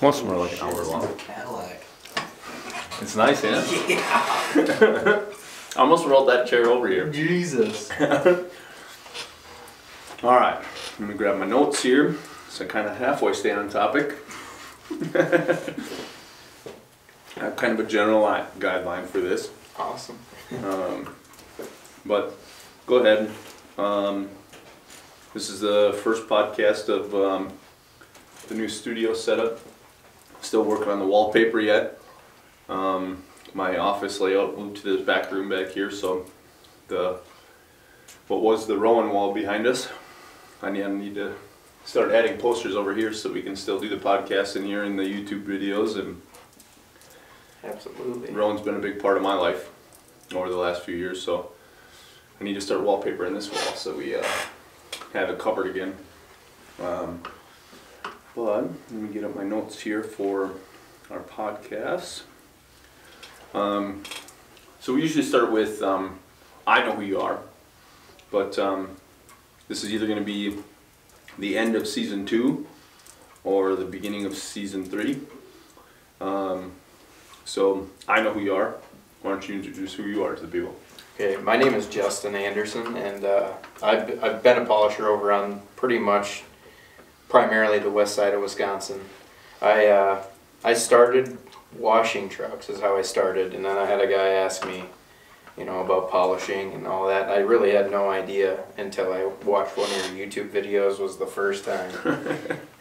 Most more like an hour long. Cadillac. It's nice, yeah? Yeah. I almost rolled that chair over here. Jesus. Alright, I'm gonna grab my notes here, so I kind of halfway stay on topic. I have kind of a general guideline for this. Awesome. But go ahead. This is the first podcast of the new studio setup. Still working on the wallpaper yet. My office layout moved to this back room back here, so what was the Rowan wall behind us, I need to start adding posters over here so we can still do the podcast in here and the YouTube videos. And Absolutely. Rowan's been a big part of my life over the last few years, so I need to start wallpapering this wall so we have it covered again. But let me get up my notes here for our podcast. So we usually start with I know who you are, but this is either going to be the end of season 2 or the beginning of season 3. So I know who you are. Why don't you introduce who you are to the people? Okay, my name is Justin Anderson, and I've been a polisher over on pretty much primarily the west side of Wisconsin. I started washing trucks is how I started, and then I had a guy ask me, about polishing and all that. I really had no idea until I watched one of your YouTube videos was the first time,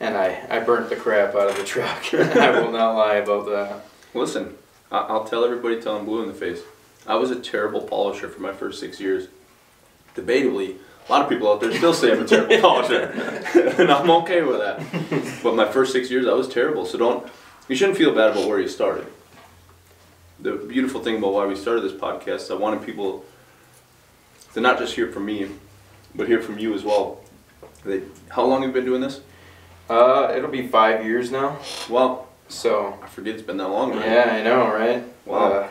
and I burnt the crap out of the truck. I will not lie about that. Listen, I'll tell everybody till I'm blue in the face. I was a terrible polisher for my first 6 years. Debatably, a lot of people out there still say I'm a terrible polisher, and I'm okay with that. But my first 6 years, I was terrible. So you shouldn't feel bad about where you started. The beautiful thing about why we started this podcast, I wanted people to not just hear from me, but hear from you as well. How long have you been doing this? It'll be 5 years now. Well, so I forget it's been that long, right? Yeah, I know, right? Wow.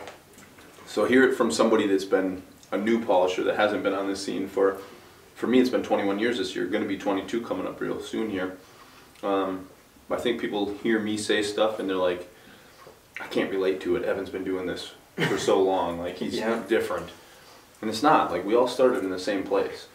So hear it from somebody that's been a new polisher that hasn't been on this scene for me. It's been 21 years this year. Going to be 22 coming up real soon here. I think people hear me say stuff and they're like, I can't relate to it. Evan's been doing this for so long. Like, he's different. And it's not. Like, we all started in the same place.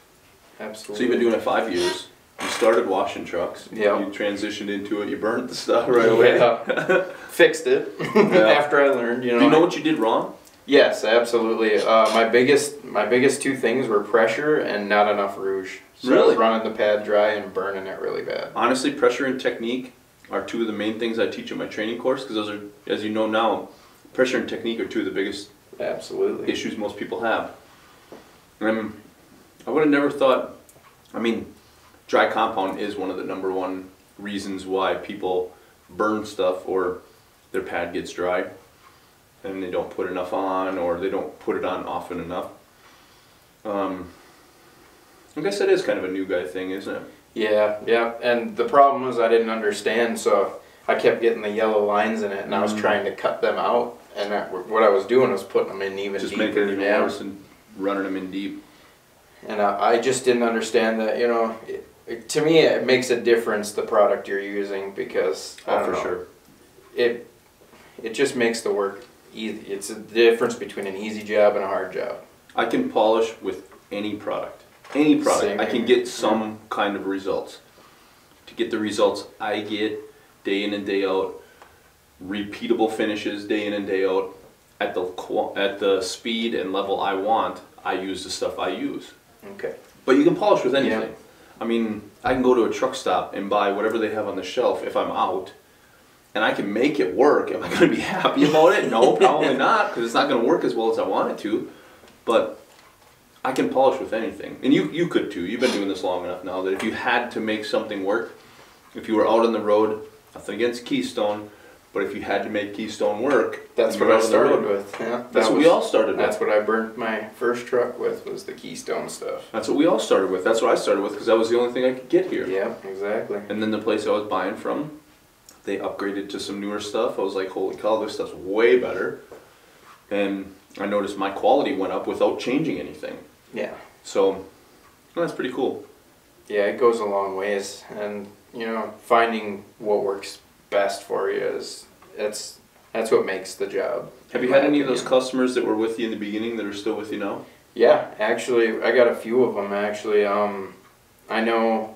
Absolutely. So you've been doing it 5 years. You started washing trucks. Yeah. You transitioned into it. You burnt the stuff right away. Yeah. Fixed it after I learned, Do you know what you did wrong? Yes, absolutely. My biggest two things were pressure and not enough rouge. So Really? I was running the pad dry and burning it really bad. Honestly, pressure and technique are two of the main things I teach in my training course, because those are, as you know now, pressure and technique are two of the biggest issues most people have. And I would have never thought, dry compound is one of the #1 reasons why people burn stuff or their pad gets dry and they don't put enough on, or they don't put it on often enough. I guess that is kind of a new guy thing, isn't it? Yeah, and the problem was I didn't understand, so I kept getting the yellow lines in it, and I was trying to cut them out, and what I was doing was putting them in even just deeper. making it even worse and running them in deep. And I just didn't understand that, to me it makes a difference, the product you're using, because Sure. It just makes the work easy. It's a difference between an easy job and a hard job. I can polish with any product. Any product. Same I can here. get some kind of results. To get the results I get day in and day out, repeatable finishes day in and day out, at the speed and level I want, I use the stuff I use. Okay. But you can polish with anything. Yeah. I can go to a truck stop and buy whatever they have on the shelf if I'm out, and I can make it work. Am I going to be happy about it? No, probably not, because it's not going to work as well as I want it to. But I can polish with anything. And you could too. You've been doing this long enough now that if you had to make something work, if you were out on the road, nothing against Keystone, but if you had to make Keystone work, That's what I started with. Yeah, that's what we all started with. That's what I burnt my first truck with, was the Keystone stuff. That's what we all started with. That's what I started with, because that was the only thing I could get here. Yeah, exactly. And then the place I was buying from, they upgraded to some newer stuff. I was like, holy cow, this stuff's way better. And I noticed my quality went up without changing anything. Yeah. So, well, that's pretty cool. Yeah, it goes a long ways, and finding what works best for you. That's what makes the job. Have you had any of those customers that were with you in the beginning that are still with you now? Yeah, actually, I got a few of them, actually. I know,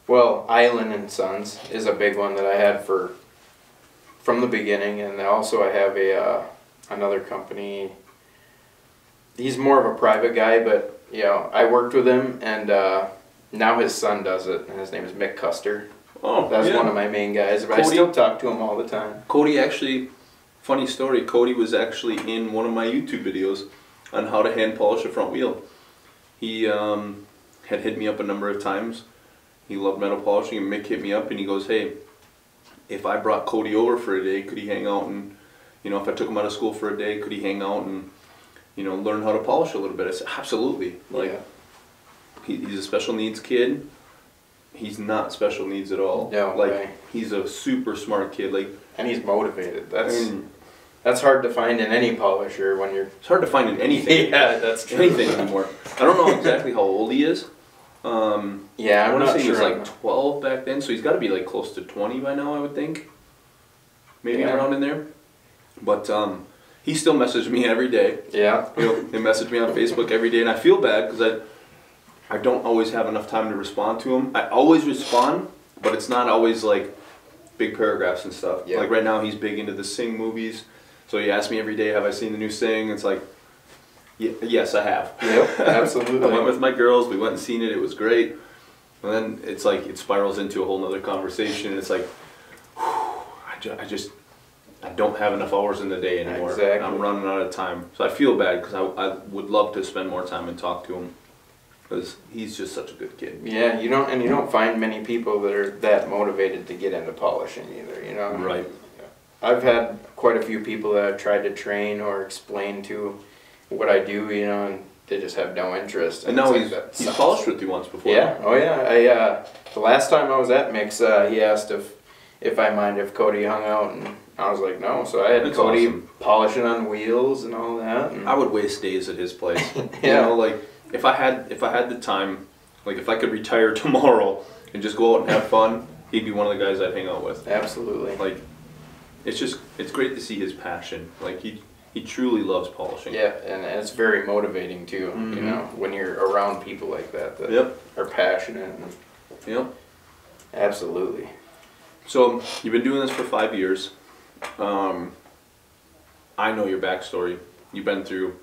well, Island and Sons is a big one that I had from the beginning, and also I have another company. He's more of a private guy, but, you know, I worked with him, and now his son does it, and his name is Mick Custer. Oh, That's yeah. one of my main guys, but Cody? I still talk to him all the time. Cody actually, funny story, Cody was actually in one of my YouTube videos on how to hand polish a front wheel. He had hit me up a number of times. He loved metal polishing, and Mick hit me up and he goes, hey, if I brought Cody over for a day, could he hang out and, you know, if I took him out of school for a day, could he hang out and, you know, learn how to polish a little bit? I said, absolutely. Like, Yeah. he's a special needs kid. He's not special needs at all. No like way. He's a super smart kid. Like, And he's motivated. and That's hard to find in any polisher when you're... it's hard to find in anything. Yeah, that's true. Anything anymore. I don't know exactly how old he is. Yeah, I I'm want to not say he was sure. like 12 back then, so he's got to be like close to 20 by now, I would think. Maybe Yeah. around in there. But he still messages me every day. Yeah. He messaged me on Facebook every day, and I feel bad because I don't always have enough time to respond to him. I always respond, but it's not always like big paragraphs and stuff. Yeah. Like right now, he's big into the Sing movies, so he asks me every day, have I seen the new Sing? It's like, yes, I have. Yep, absolutely. I went with my girls, we went and seen it, it was great. And then it's like, it spirals into a whole nother conversation, and it's like, I don't have enough hours in the day anymore. Exactly. I'm running out of time. So I feel bad because I would love to spend more time and talk to him because he's just such a good kid. Yeah, you don't find many people that are that motivated to get into polishing either, you know? Right. I've had quite a few people that I've tried to train or explain to what I do, you know, and they just have no interest. And now it's like, he's that polished sucks. with you once before. Yeah, oh yeah. The last time I was at Mix, he asked if I mind if Cody hung out, and I was like, no. So I had That's Cody awesome. polishing on wheels and all that. And I would waste days at his place. Yeah. You know, like if I had the time, like if I could retire tomorrow and just go out and have fun, he'd be one of the guys I'd hang out with. Absolutely. Like it's great to see his passion. Like he truly loves polishing. Yeah, and it's very motivating too, you Mhm. know, when you're around people like that Yep. are passionate. And Yep. absolutely. So you've been doing this for 5 years. I know your backstory. You've been through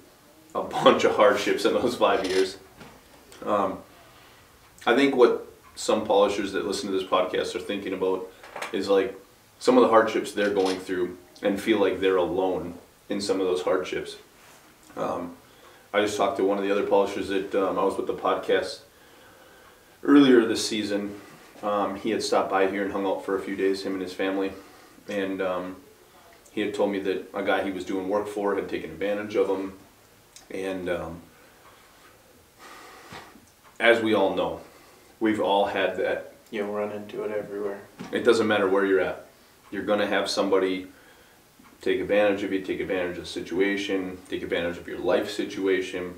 a bunch of hardships in those 5 years. I think what some polishers that listen to this podcast are thinking about is like some of the hardships they're going through and feel like they're alone in some of those hardships. I just talked to one of the other polishers that I was with the podcast earlier this season. He had stopped by here and hung out for a few days, him and his family, and he had told me that a guy he was doing work for had taken advantage of him, and as we all know, we've all had that. You'll run into it everywhere. It doesn't matter where you're at. You're going to have somebody take advantage of you, take advantage of the situation, take advantage of your life situation,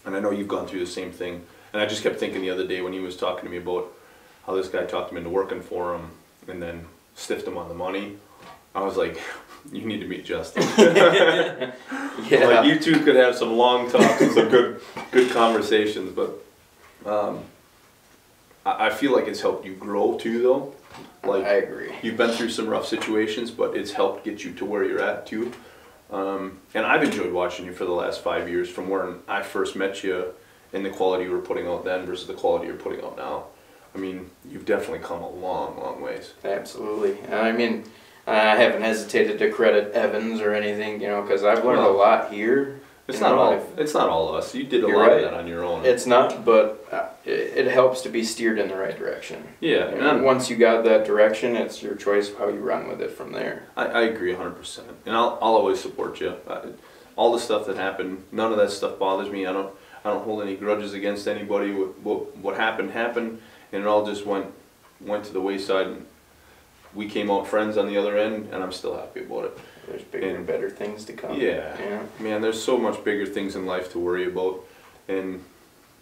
and I know you've gone through the same thing. And I just kept thinking the other day when he was talking to me about how this guy talked him into working for him and then stiffed him on the money. I was like, you need to meet Justin. Yeah. Like you two could have some long talks and some good conversations, but I feel like it's helped you grow too, though. Like I agree. you've been through some rough situations, but it's helped get you to where you're at too. And I've enjoyed watching you for the last 5 years, from when I first met you and the quality you were putting out then versus the quality you're putting out now. I mean, you've definitely come a long, long ways. Absolutely. And I mean, I haven't hesitated to credit Evans or anything, you know, because I've learned a lot here. It's You not know, all. I've- It's not all us. You did a You're lot right. of that on your own. It's not, but it helps to be steered in the right direction. Yeah, And and once you got that direction, it's your choice of how you run with it from there. I agree 100%, and I'll always support you. All the stuff that happened, none of that stuff bothers me. I don't hold any grudges against anybody. What happened, and it all just went to the wayside. And we came out friends on the other end, and I'm still happy about it. There's bigger and better things to come. Yeah, Yeah. man, there's so much bigger things in life to worry about, and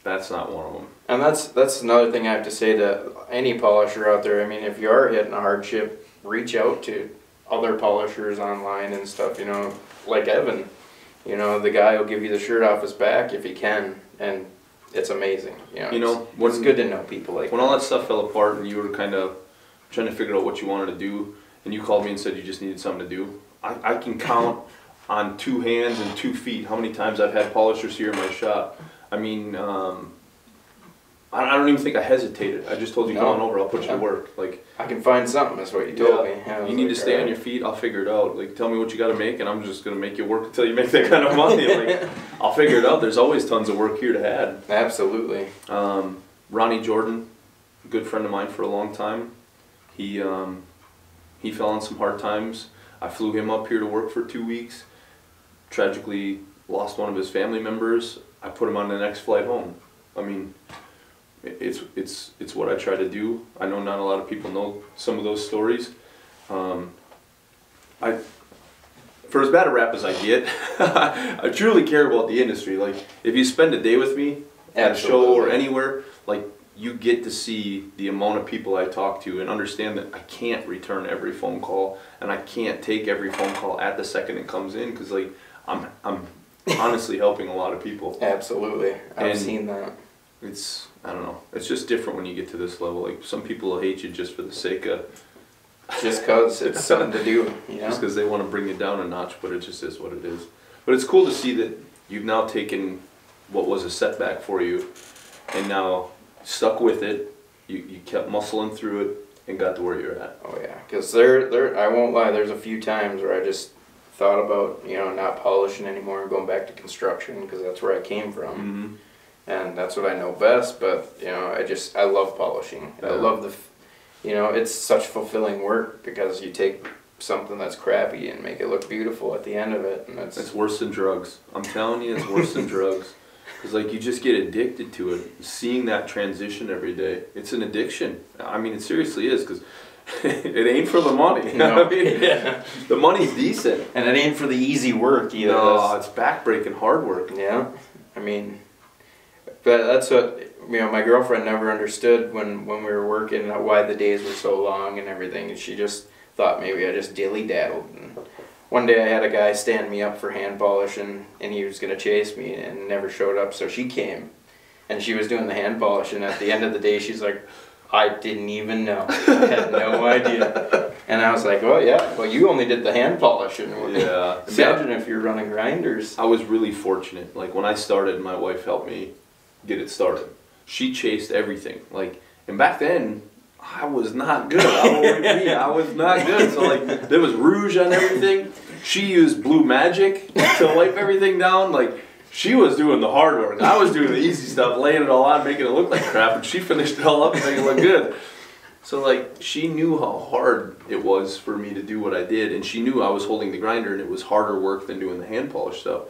that's not one of them. And that's another thing I have to say to any polisher out there. I mean, if you are hitting a hardship, reach out to other polishers online and stuff, you know, like Evan. You know, the guy will give you the shirt off his back if he can, and it's amazing. You know, it's good to know people like when all that stuff fell apart and you were kind of trying to figure out what you wanted to do, and you called me and said you just needed something to do. I can count on 2 hands and 2 feet how many times I've had polishers here in my shop. I mean, I don't even think I hesitated. I just told you, come on over, I'll put you to work. Like, I can find something, that's what you told me. You need to stay on your feet, I'll figure it out. Like, tell me what you got to make, and I'm just going to make you work until you make that kind of money. Like, I'll figure it out. There's always tons of work here to add. Absolutely. Ronnie Jordan, a good friend of mine for a long time. He fell on some hard times. I flew him up here to work for 2 weeks. Tragically lost one of his family members. I put him on the next flight home. I mean, it's what I try to do. I know not a lot of people know some of those stories. For as bad a rap as I get, I truly care about the industry. Like, if you spend a day with me at a show or anywhere, like, you get to see the amount of people I talk to and understand that I can't return every phone call, and I can't take every phone call at the second it comes in, because like I'm honestly helping a lot of people. Absolutely, I've seen that. It's, I don't know, it's just different when you get to this level. Like, some people will hate you just for the sake of just cause it's something to do, you know? Just because they want to bring you down a notch, but it just is what it is. But it's cool to see that you've now taken what was a setback for you and now stuck with it. You kept muscling through it and got to where you're at. Oh yeah, because I won't lie, there's a few times where I just thought about, you know, not polishing anymore and going back to construction, because that's where I came from. Mm-hmm. And that's what I know best. But you know, I love polishing. Yeah. I love you know, it's such fulfilling work, because you take something that's crappy and make it look beautiful at the end of it, and it's worse than drugs. I'm telling you, it's worse than drugs. Because like, you just get addicted to it. Seeing that transition every day, it's an addiction. I mean, it seriously is, because it ain't for the money. No. I mean, yeah. The money's decent. And it ain't for the easy work either. No, it's backbreaking hard work. Yeah, I mean, but that's what, you know, my girlfriend never understood when we were working, why the days were so long and everything, and she just thought maybe I just dilly-daddled. And one day I had a guy stand me up for hand polish, and he was going to chase me and never showed up, so she came, and she was doing the hand polish, and at the end of the day she's like, I didn't even know. I had no idea. And I was like, well, yeah, well, you only did the hand polish. And yeah. Imagine if you're running grinders. I was really fortunate. Like, when I started, my wife helped me get it started. She chased everything. Like, and back then, I was not good. I was not good. So, like, there was rouge on everything. She used Blue Magic to wipe everything down. Like, she was doing the hard work. I was doing the easy stuff, laying it all out, making it look like crap, and she finished it all up and making it look good. So, like, she knew how hard it was for me to do what I did, and she knew I was holding the grinder, and it was harder work than doing the hand polish stuff.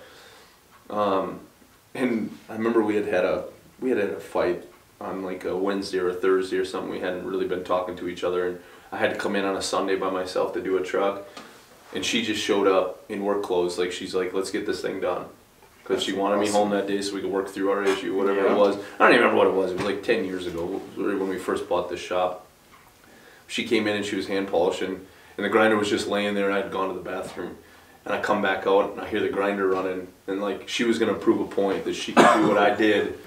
And I remember we had had a fight on like a Wednesday or a Thursday or something. We hadn't really been talking to each other, and I had to come in on a Sunday by myself to do a truck, and she just showed up in work clothes. Like, she's like, let's get this thing done. Because she wanted me home that day so we could work through our issue, whatever it was. I don't even remember what it was. It was like 10 years ago, when we first bought this shop. She came in and she was hand polishing, and the grinder was just laying there, and I had gone to the bathroom. And I come back out, and I hear the grinder running, and like, she was going to prove a point that she could do what I did,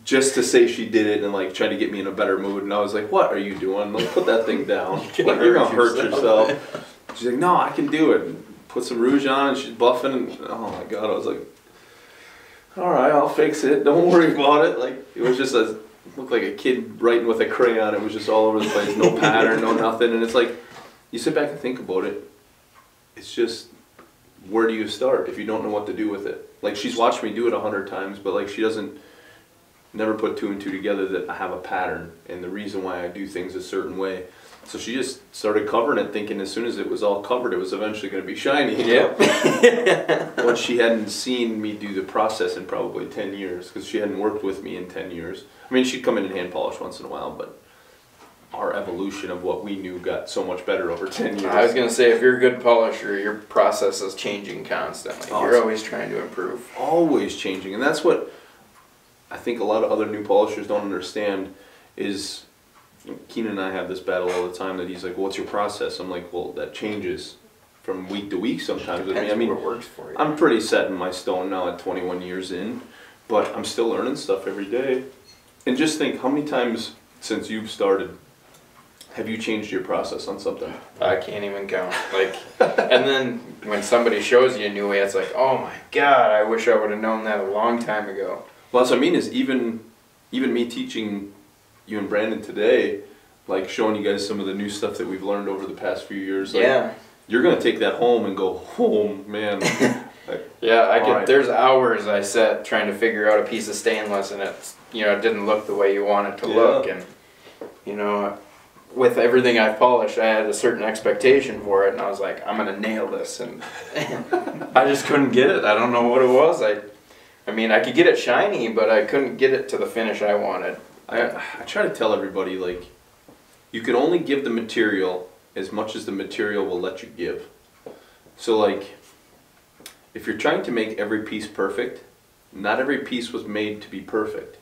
just to say she did it and like try to get me in a better mood. And I was like, what are you doing? Like, put that thing down. Like, you're going to hurt yourself. She's like, no, I can do it. And put some rouge on, and she's buffing, and oh my God, I was like, all right, I'll fix it. Don't worry about it. Like, it was just it looked like a kid writing with a crayon. It was just all over the place. No pattern, no nothing. And it's like, you sit back and think about it. It's just, where do you start if you don't know what to do with it? Like, she's watched me do it 100 times, but like, she doesn't never put 2 and 2 together that I have a pattern and the reason why I do things a certain way. So she just started covering it, thinking as soon as it was all covered, it was eventually going to be shiny. Yep. But she hadn't seen me do the process in probably 10 years, because she hadn't worked with me in 10 years. I mean, she'd come in and hand polish once in a while, but our evolution of what we knew got so much better over 10 years. I was going to say, if you're a good polisher, your process is changing constantly. Awesome. You're always trying to improve. Always changing, and that's what I think a lot of other new polishers don't understand is Keenan and I have this battle all the time that he's like, what's your process? I'm like, well, that changes from week to week sometimes with me. I mean, what works for you. I'm pretty set in my stone now at 21 years in, but I'm still learning stuff every day. And just think, how many times since you've started have you changed your process on something? I can't even count. Like, and then when somebody shows you a new way, it's like, oh my God, I wish I would have known that a long time ago. Well, that's what I mean is even me teaching you and Brandon today, like showing you guys some of the new stuff that we've learned over the past few years. Like, yeah. You're gonna take that home and go, oh man. Like, yeah, I could. right. There's hours I sat trying to figure out a piece of stainless, and it didn't look the way you want it to look, and with everything I've polished, I had a certain expectation for it, and I was like, I'm gonna nail this, and I just couldn't get it. I don't know what it was. I mean, I could get it shiny, but I couldn't get it to the finish I wanted. I try to tell everybody, like, you can only give the material as much as the material will let you give. So, like, if you're trying to make every piece perfect, not every piece was made to be perfect.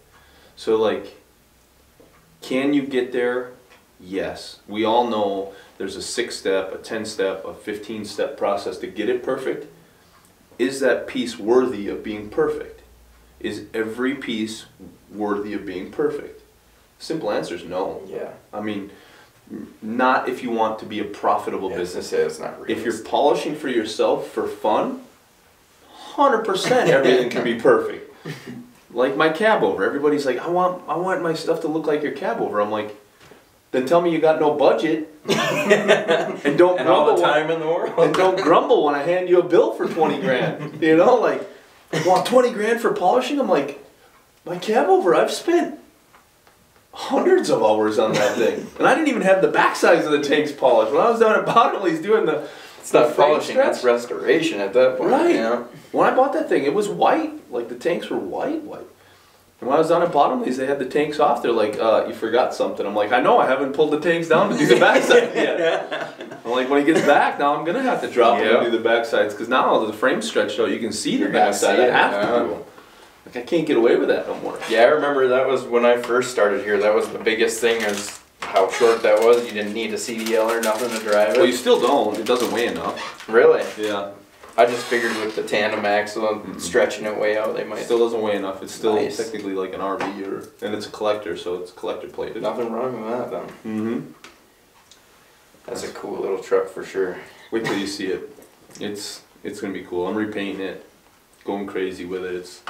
So, like, can you get there? Yes. We all know there's a 6-step, a 10-step, a 15-step process to get it perfect. Is that piece worthy of being perfect? Is every piece worthy of being perfect? Simple answer is no. Yeah. I mean, not if you want to be a profitable business. It's not realistic. If you're polishing for yourself for fun, 100% everything can be perfect. Like my cab over, everybody's like, I want my stuff to look like your cab over. I'm like, then tell me you got no budget, and don't and grumble all the time in the world, and don't grumble when I hand you a bill for 20 grand. You know, like, want 20 grand for polishing? I'm like, my cab over, I've spent hundreds of hours on that thing, and I didn't even have the back sides of the tanks polished. When I was down at Bottomley's doing the it's not polishing, that's restoration at that point. Right. Yeah. When I bought that thing, it was white. Like, the tanks were white. And when I was down at Bottomley's, they had the tanks off. They're like, you forgot something. I'm like, I know, I haven't pulled the tanks down to do the backside yet. I'm like, when he gets back, now I'm going to have to drop him and do the backsides, because now the frame's stretched out. You can see the backside. I have to do them. Like, I can't get away with that no more. Yeah, I remember that was when I first started here. That was the biggest thing, is how short that was. You didn't need a CDL or nothing to drive it. Well, you still don't. It doesn't weigh enough. Really? Yeah. I just figured with the tandem axle and stretching it way out, they might. It still doesn't weigh enough. It's still Nice. technically like an RV, and it's a collector, so it's collector plated. Nothing wrong with that, then. Mm-hmm. That's a cool little truck for sure. Wait till you see it. It's gonna be cool. I'm repainting it, going crazy with it. It's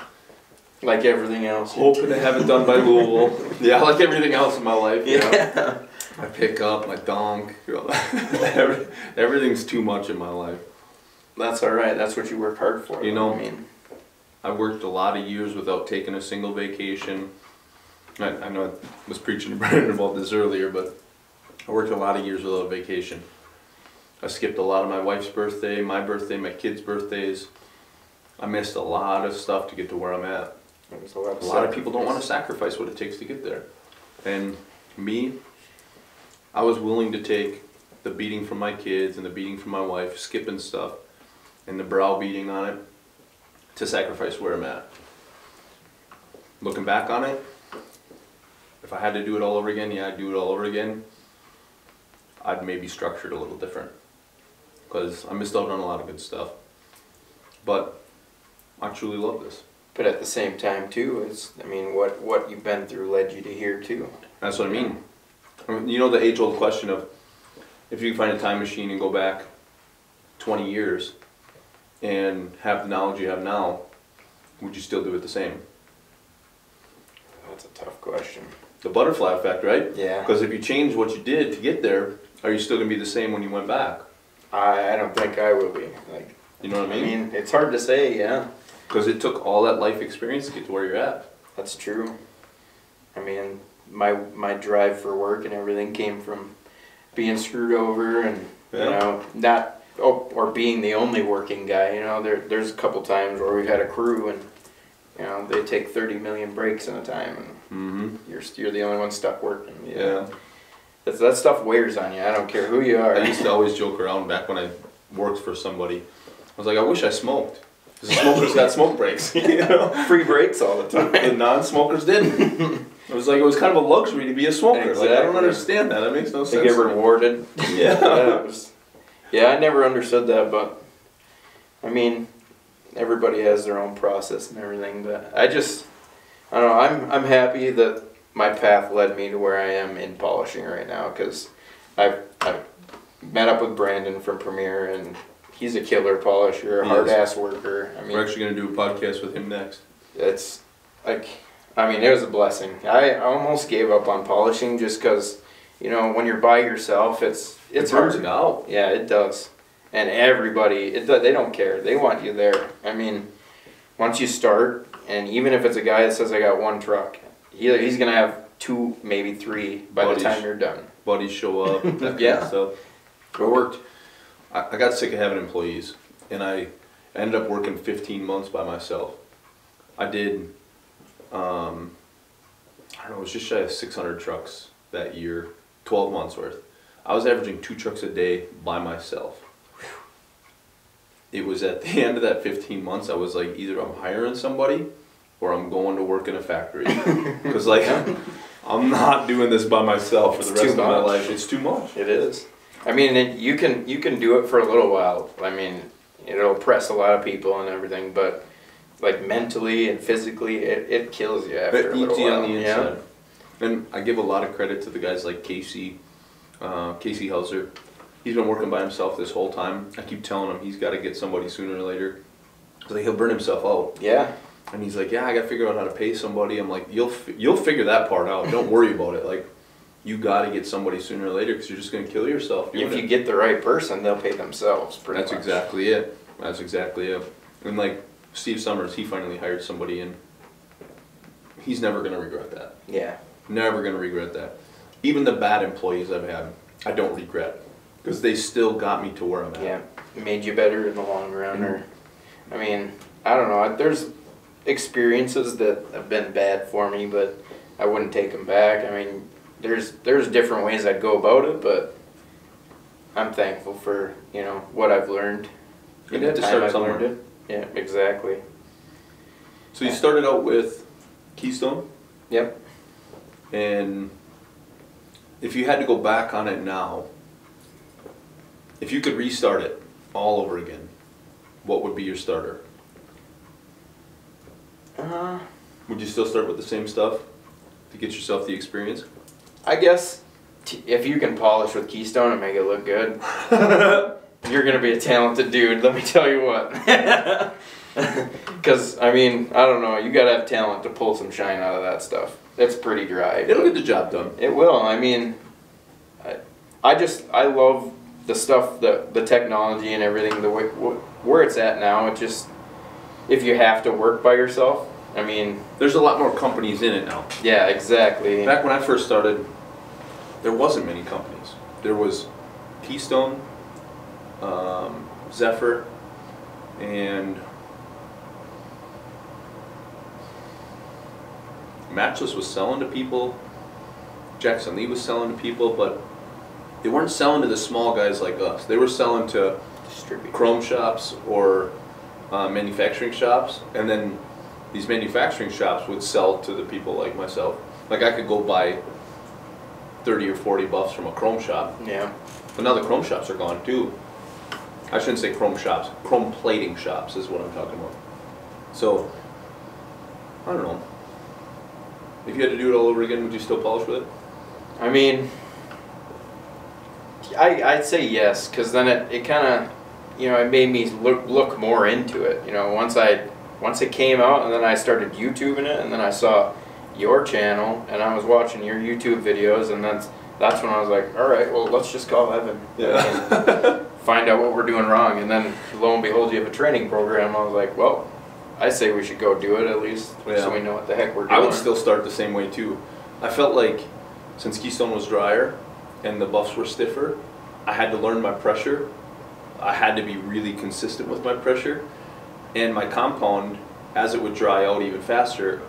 Like everything else. hoping to have it done by Louisville. Yeah, like everything else in my life. You know? Yeah. My pickup, my donk. Everything's too much in my life. That's all right. That's what you work hard for. You know, I mean, I worked a lot of years without taking a single vacation. I know I was preaching to Brandon about this earlier, but I worked a lot of years without a vacation. I skipped a lot of my wife's birthday, my birthday, my kids' birthdays. I missed a lot of stuff to get to where I'm at. there's A lot of people don't want to sacrifice what it takes to get there. And me, I was willing to take the beating from my kids and the beating from my wife, skipping stuff, and the browbeating on it, to sacrifice where I'm at. Looking back on it, if I had to do it all over again, yeah, I'd do it all over again. I'd maybe structure it a little different, because I missed out on a lot of good stuff. But I truly love this. But at the same time, too, what you've been through led you to here, too. That's what I mean. You know the age-old question of, if you could find a time machine and go back 20 years and have the knowledge you have now, would you still do it the same? That's a tough question. The butterfly effect, right? Yeah. Because if you change what you did to get there, are you still going to be the same when you went back? I don't think I will be. Like, You know what I mean? it's hard to say, yeah. Because it took all that life experience to get to where you're at. That's true. I mean, my drive for work and everything came from being screwed over and, or being the only working guy. You know, there's a couple times where we've had a crew and, they take 30 million breaks in a time and you're the only one stuck working. Yeah. That stuff wears on you. I don't care who you are. I used to always joke around back when I worked for somebody. I was like, I wish I smoked. Because the smokers got smoke breaks. Free breaks all the time. The non-smokers didn't. It was like it was kind of a luxury to be a smoker. Like, I don't Exactly. understand that. That makes no They sense. get to me. rewarded. Yeah. Yeah, I never understood that, but I mean, everybody has their own process and everything. But I don't know. I'm happy that my path led me to where I am in polishing right now, because I've met up with Brandon from Premier, and he's a killer polisher, a He hard is. ass worker. I mean, We're actually going to do a podcast with him next. it's like, I mean, it was a blessing. I almost gave up on polishing just because, you know, when you're by yourself, it's It hard. burns it out. Yeah, it does. And everybody, they don't care. They want you there. I mean, once you start, and even if it's a guy that says I got one truck, he's gonna have 2, maybe 3 by Buddies. the time you're done. Buddies show up. That kind Yeah. of stuff. I worked. I got sick of having employees, and I ended up working 15 months by myself. I did. I don't know. It was just shy of 600 trucks that year. 12 months worth. I was averaging 2 trucks a day by myself. It was at the end of that 15 months, I was like, either I'm hiring somebody or I'm going to work in a factory. Because, like, I'm not doing this by myself for the It's rest too of my much. life. It's too much. It is. I mean, you can do it for a little while. I mean, it'll oppress a lot of people and everything, but like mentally and physically, it kills you after a It little eats you while. on the Yeah. inside. And I give a lot of credit to the guys like Casey Hauser. He's been working by himself this whole time. I keep telling him he's got to get somebody sooner or later. 'Cause, like, he'll burn himself out. Yeah. And he's like, yeah, I got to figure out how to pay somebody. I'm like, you'll figure that part out. Don't worry about it. Like, you got to get somebody sooner or later because you're just going to kill yourself doing If you it. get the right person, they'll pay themselves. Pretty That's much. exactly it. That's exactly it. And like Steve Summers, he finally hired somebody in. He's never going to regret that. Yeah. Never going to regret that. Even the bad employees I've had, I don't regret. Because they still got me to where I'm at. Yeah. It made you better in the long run. Or, I mean, I don't know. There's experiences that have been bad for me, but I wouldn't take them back. I mean, there's different ways I'd go about it, but I'm thankful for, you know, what I've learned. You in the have to time start I've somewhere. learned it. Yeah, exactly. So you started out with Keystone, Yep. and if you had to go back on it now, if you could restart it all over again, what would be your starter? Would you still start with the same stuff to get yourself the experience? I guess if you can polish with Keystone and make it look good, you're gonna be a talented dude. Let me tell you what. Because I mean, I don't know. You gotta have talent to pull some shine out of that stuff. It's pretty dry. It'll but get the job done. It will. I mean, I love the stuff, the technology and everything. The way where it's at now. It just, if you have to work by yourself, I mean, There's a lot more companies in it now. yeah, exactly. Back when I first started, there wasn't many companies. There was Keystone, Zephyr, and Matchless was selling to people. Jackson Lee was selling to people, but they weren't selling to the small guys like us. They were selling to Distribute. chrome shops or manufacturing shops, and then these manufacturing shops would sell to the people like myself. Like, I could go buy 30 or 40 buffs from a chrome shop, Yeah. but now the chrome shops are gone too. I shouldn't say chrome shops, chrome plating shops is what I'm talking about. So, I don't know. If you had to do it all over again, would you still polish with it? I mean, I'd say yes, because then it kind of, you know, it made me look more into it. You know, once it came out, and then I started YouTubing it, and then I saw your channel, and I was watching your YouTube videos, and that's when I was like, all right, well, let's just call Evan. Yeah. And find out what we're doing wrong, and then lo and behold, you have a training program. I was like, well, I say we should go do it at least, Yeah. so we know what the heck we're doing. I would still start the same way too. I felt like since Keystone was drier and the buffs were stiffer, I had to learn my pressure. I had to be really consistent with my pressure. And my compound, as it would dry out even faster,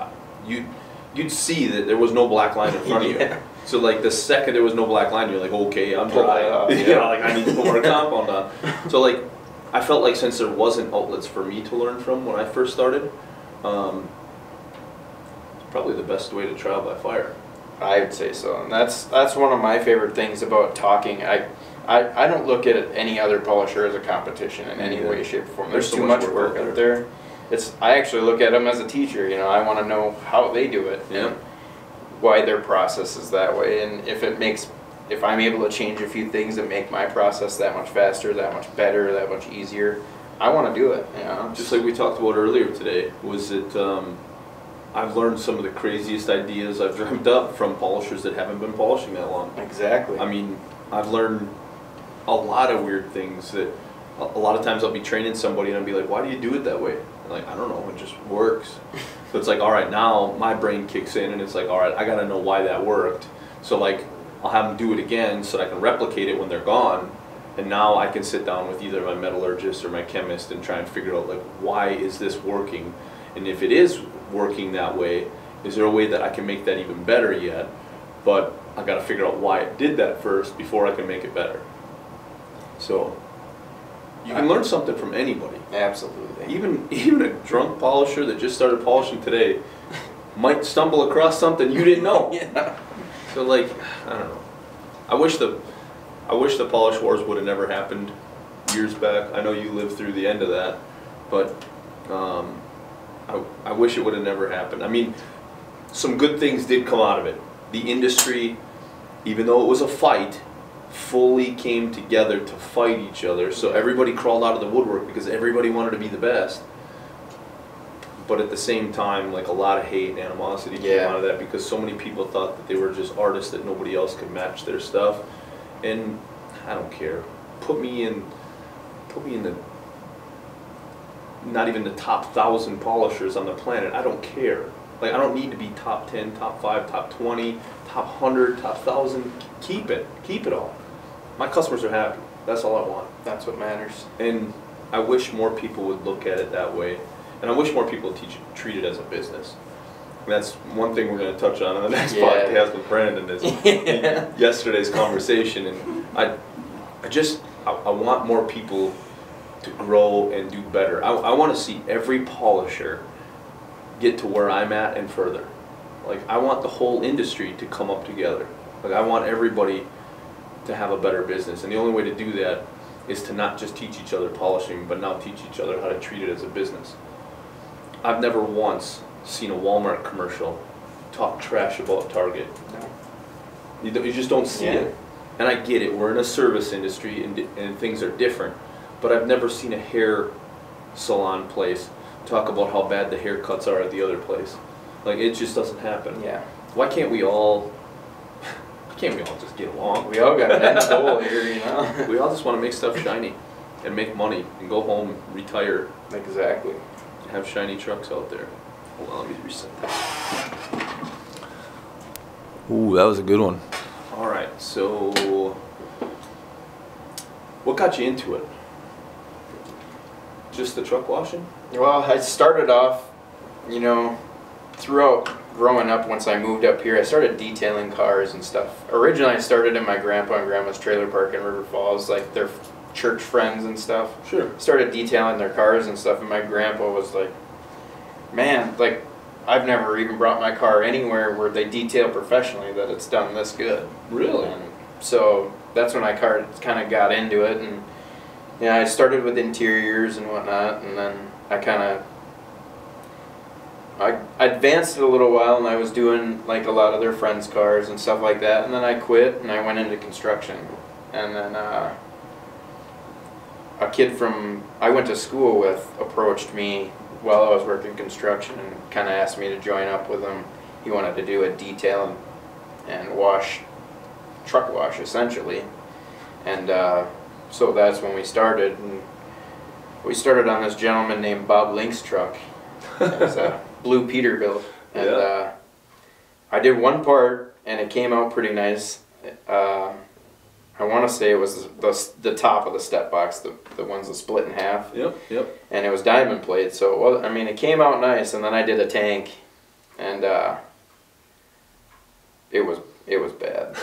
you'd see that there was no black line in front of you. Yeah. So like the second there was no black line, you're like, okay, I'm Pull dry. that off, Yeah, yeah. like I need to put more compound on. So like, I felt like since there wasn't outlets for me to learn from when I first started, probably probably the best way to trial by fire. I would say so, and that's one of my favorite things about talking. I don't look at any other polisher as a competition in any way, shape, or form. There's too much work out there. I actually look at them as a teacher. You know, I want to know how they do it and why their process is that way, and if I'm able to change a few things that make my process that much faster, that much better, that much easier, I want to do it. You know? Just like we talked about earlier today, was that I've learned some of the craziest ideas I've dreamt up from polishers that haven't been polishing that long. Exactly. I mean, I've learned a lot of weird things that a lot of times I'll be training somebody and I'll be like, why do you do it that way? And like, I don't know, it just works. So it's like, all right, now my brain kicks in and it's like, all right, I got to know why that worked. So like, I'll have them do it again so that I can replicate it when they're gone. And now I can sit down with either my metallurgist or my chemist and try and figure out like, why is this working? And if it is working that way, is there a way that I can make that even better yet? But I got to figure out why it did that first before I can make it better. So you can learn something from anybody. Absolutely. Even a drunk polisher that just started polishing today might stumble across something you didn't know. Yeah. So like, I don't know. I wish the polish wars would have never happened years back. I know you lived through the end of that, but I wish it would have never happened. I mean, some good things did come out of it. The industry, even though it was a fight, fully came together to fight each other. So everybody crawled out of the woodwork because everybody wanted to be the best. But at the same time, like a lot of hate and animosity came out of that because so many people thought that they were just artists that nobody else could match their stuff. And I don't care. Put me in the not even the top 1,000 polishers on the planet. I don't care. Like, I don't need to be top 10, top 5, top 20, top 100, top 1,000. Keep it. Keep it all. My customers are happy. That's all I want. That's what matters. And I wish more people would look at it that way. And I wish more people would treat it as a business. And that's one thing we're going to touch on in the next podcast with Brandon is yesterday's conversation. And I want more people to grow and do better. I want to see every polisher get to where I'm at and further. Like, I want the whole industry to come up together. Like, I want everybody to have a better business. And the only way to do that is to not just teach each other polishing, but now teach each other how to treat it as a business. I've never once seen a Walmart commercial talk trash about Target. No. You just don't see it. And I get it, we're in a service industry and things are different. But I've never seen a hair salon place talk about how bad the haircuts are at the other place. Like, it just doesn't happen. Yeah. Why can't we all just get along? We all got an end goal here, you know? We all just want to make stuff shiny and make money and go home, retire. Exactly. And have shiny trucks out there. Hold on, let me reset that. Ooh, that was a good one. All right, so what got you into it? Just the truck washing? Well, I started off, you know, throughout growing up, once I moved up here, I started detailing cars and stuff. Originally, I started in my grandpa and grandma's trailer park in River Falls, like their church friends and stuff. Sure. Started detailing their cars and stuff, and my grandpa was like, man, like, I've never even brought my car anywhere where they detail professionally that it's done this good. Really? And so that's when I kind of got into it, and I started with interiors and whatnot, and then I advanced it a little while, and I was doing like a lot of their friends' cars and stuff like that, and then I quit and I went into construction, and then a kid I went to school with approached me while I was working construction and kind of asked me to join up with him. He wanted to do a detail and truck wash essentially, and so that's when we started. And we started on this gentleman named Bob Link's truck. It was a blue Peterbilt, and I did one part and it came out pretty nice. I want to say it was the top of the step box, the ones that split in half. Yep. And it was diamond plate, so it came out nice. And then I did a tank, and it was bad.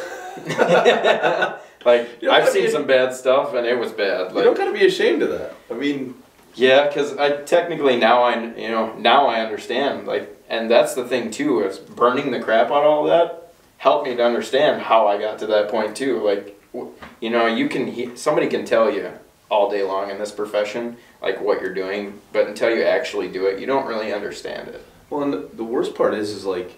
Like, I've seen some bad stuff, and it was bad. Like, you don't gotta be ashamed of that. I mean, Yeah, because I technically now I understand, like, and that's the thing too, is burning the crap out of all that helped me to understand how I got to that point too. Like, somebody can tell you all day long in this profession like what you're doing, but until you actually do it, you don't really understand it. Well, and the worst part is like,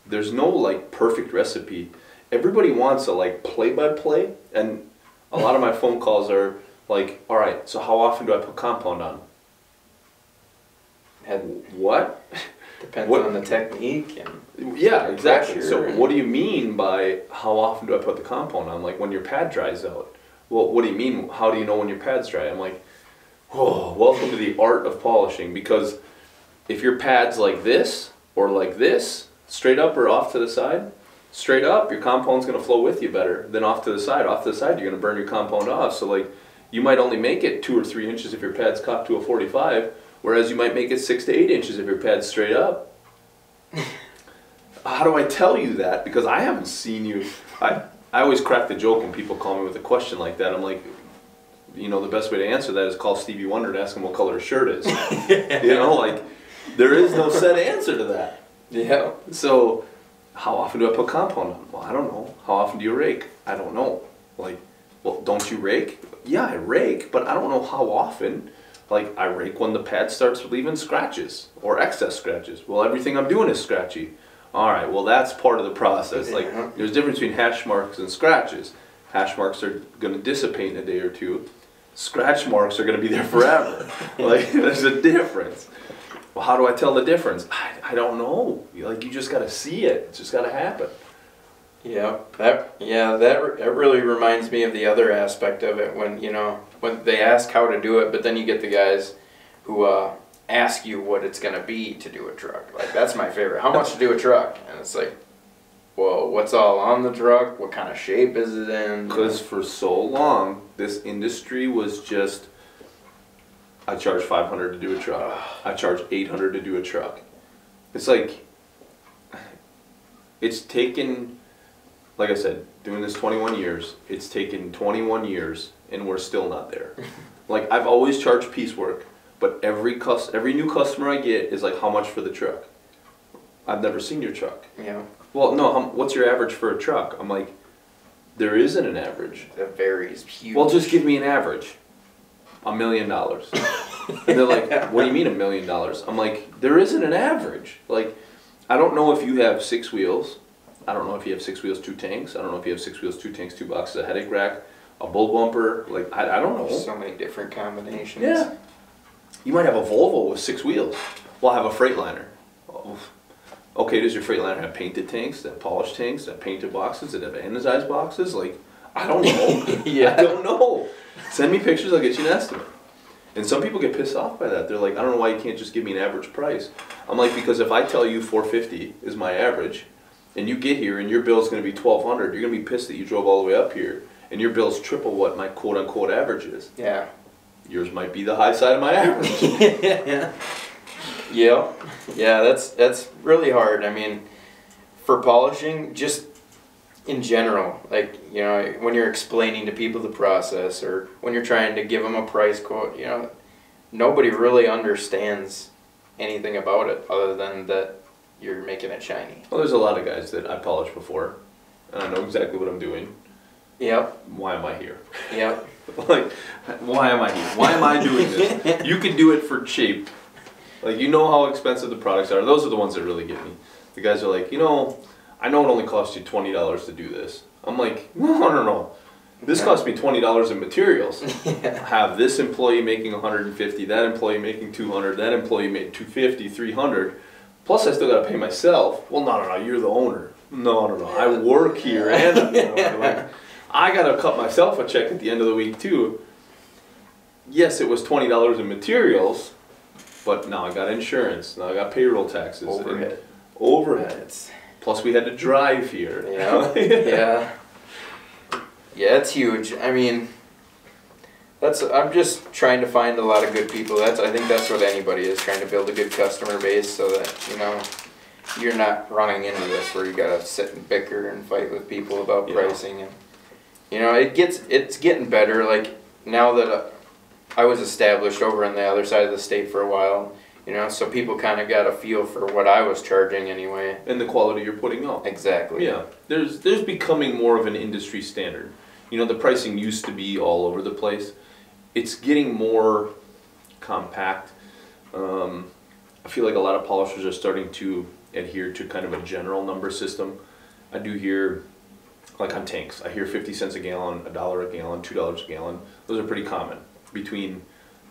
there's no like perfect recipe. Everybody wants a like play-by-play, and a lot of my phone calls are like, all right, so how often do I put compound on? And what? Depends on the technique and yeah, exactly. So pressure. what do you mean by how often do I put the compound on? Like when your pad dries out. Well, what do you mean? How do you know when your pad's dry? I'm like, oh, welcome to the art of polishing, because if your pad's like this or like this, straight up or off to the side, straight up, your compound's going to flow with you better than off to the side. Off to the side, you're going to burn your compound off. So like, you might only make it 2 or 3 inches if your pad's cocked to a 45, whereas you might make it 6 to 8 inches if your pad's straight up. How do I tell you that? Because I haven't seen you. I always crack the joke when people call me with a question like that. I'm like, the best way to answer that is call Stevie Wonder and ask him what color his shirt is. Like, there is no set answer to that. Yeah. So, how often do I put compound on? Well, I don't know. How often do you rake? I don't know. Like, well, don't you rake? Yeah, I rake, but I don't know how often. Like, I rake when the pad starts leaving scratches or excess scratches. Well, everything I'm doing is scratchy. All right, well, that's part of the process. Like, there's a difference between hash marks and scratches. Hash marks are going to dissipate in a day or two. Scratch marks are going to be there forever. Like, there's a difference. Well, how do I tell the difference? I don't know. Like, you just got to see it. It's just got to happen. Yeah, that really reminds me of the other aspect of it when they ask how to do it, but then you get the guys who ask you what it's gonna be to do a truck. Like, that's my favorite. How much to do a truck? And it's like, well, what's all on the truck? What kind of shape is it in? Because for so long, this industry was just, I charge $500 to do a truck. I charge $800 to do a truck. It's like, it's taken, like I said, doing this 21 years, it's taken 21 years and we're still not there. Like, I've always charged piecework, but every new customer I get is like, how much for the truck? I've never seen your truck. Yeah. Well, no, what's your average for a truck? I'm like, there isn't an average. That varies huge. Well, just give me an average. $1 million. And they're like, what do you mean $1 million? I'm like, there isn't an average. Like, I don't know if you have 6 wheels. I don't know if you have 6 wheels, 2 tanks. I don't know if you have 6 wheels, 2 tanks, 2 boxes, a headache rack, a bull bumper. Like, I don't know. So many different combinations. Yeah. You might have a Volvo with 6 wheels. Well, I have a Freightliner. Oh, okay, does your Freightliner have painted tanks, that polished tanks, that painted boxes, that have anodized boxes? Like, I don't know. Yeah. I don't know. Send me pictures, I'll get you an estimate. And some people get pissed off by that. They're like, I don't know why you can't just give me an average price. I'm like, because if I tell you $450 is my average, and you get here and your bill's going to be $1,200, you're going to be pissed that you drove all the way up here, and your bill's triple what my quote-unquote average is. Yeah. Yours might be the high side of my average. Yeah. Yeah, that's really hard. I mean, for polishing, just in general, like, when you're explaining to people the process, or when you're trying to give them a price quote, nobody really understands anything about it other than that you're making it shiny. Well, there's a lot of guys that I polished before, and I know exactly what I'm doing. Yep. Why am I here? Yep. Like, why am I here? Why am I doing this? You can do it for cheap. Like, you know how expensive the products are. Those are the ones that really get me. The guys are like, I know it only costs you $20 to do this. I'm like, no. This cost me $20 in materials. Yeah. I have this employee making $150, that employee making $200, that employee made $250, $300. Plus, I still got to pay myself. Well, no, you're the owner. No. I work here and I'm the owner. Like, I got to cut myself a check at the end of the week, too. Yes, it was $20 in materials, but now I got insurance. Now I got payroll taxes. Overhead. Overheads. Plus, we had to drive here. Yeah. Yeah. Yeah, it's huge. I mean, I'm just trying to find a lot of good people. I think that's what anybody is, trying to build a good customer base so that, you're not running into this where you gotta sit and bicker and fight with people about pricing. And it's getting better. Like, now that I was established over on the other side of the state for a while, you know, so people kind of got a feel for what I was charging anyway. And the quality you're putting out. Exactly. Yeah, there's becoming more of an industry standard. You know, the pricing used to be all over the place. It's getting more compact. I feel like a lot of polishers are starting to adhere to kind of a general number system. I do hear, like on tanks, I hear 50 cents a gallon, $1 a gallon, $2 a gallon. Those are pretty common between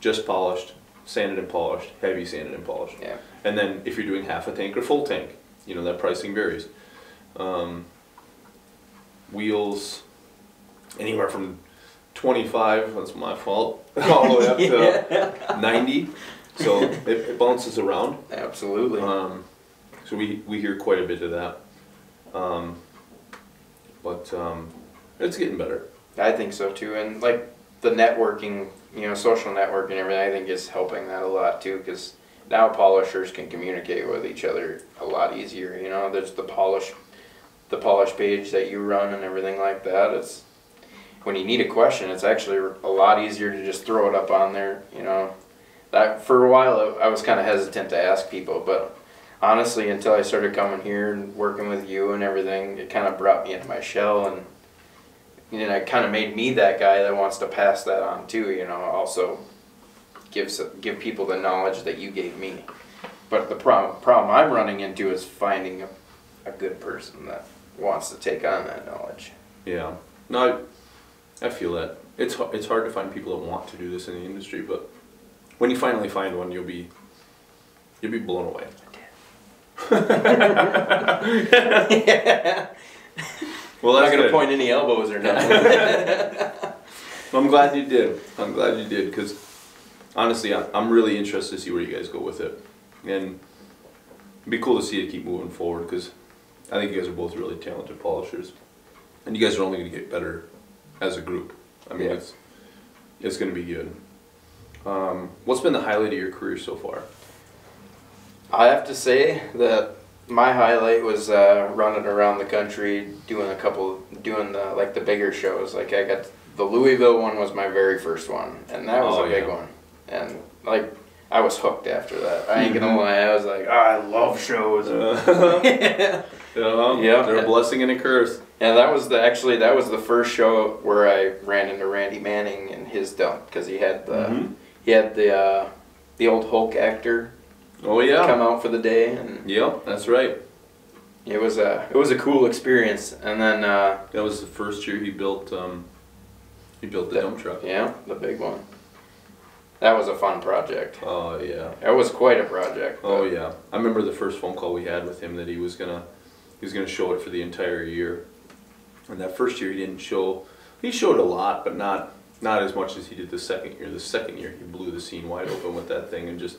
just polished, sanded and polished, heavy sanded and polished. Yeah. And then if you're doing half a tank or full tank, you know, that pricing varies. Wheels, anywhere from 25, that's my fault, all the way up to 90. So it bounces around. Absolutely. So we hear quite a bit of that. But it's getting better. I think so too, and like the networking, you know, social networking and everything, I think is helping that a lot too, because now polishers can communicate with each other a lot easier. You know, there's the polish page that you run and everything like that. It's when you need a question, it's actually a lot easier to just throw it up on there. You know, that for a while I was kind of hesitant to ask people, but honestly, until I started coming here and working with you and everything, it kind of brought me into my shell, and you know, it kind of made me that guy that wants to pass that on too. You know, also give people the knowledge that you gave me. But the problem I'm running into is finding a good person that wants to take on that knowledge. Yeah, no, I feel that it's hard to find people that want to do this in the industry, but when you finally find one, you'll be blown away. Yeah. Well, I'm that's not gonna good. point any elbows or nothing. I'm glad you did. I'm glad you did, because honestly, I'm really interested to see where you guys go with it, and it'd be cool to see it keep moving forward, because I think you guys are both really talented polishers, and you guys are only going to get better as a group. I mean, Yeah. it's going to be good. What's been the highlight of your career so far? I have to say that my highlight was running around the country doing the bigger shows. Like I got the Louisville one was my very first one, and that was Oh, a big yeah. one. And like I was hooked after that. I ain't gonna lie, I was like, I love shows. Yeah, Yeah. they're a blessing and a curse. And that was the first show where I ran into Randy Manning and his dump, because he had the old Hulk actor Oh yeah. come out for the day, and Yep, that's right. it was a cool experience. And then That was the first year he built the dump truck. yeah, the big one. That was a fun project. Oh yeah. It was quite a project. Oh yeah. I remember the first phone call we had with him that he was gonna show it for the entire year. And that first year he didn't show. He showed a lot, but not as much as he did the second year. The second year he blew the scene wide open with that thing, and just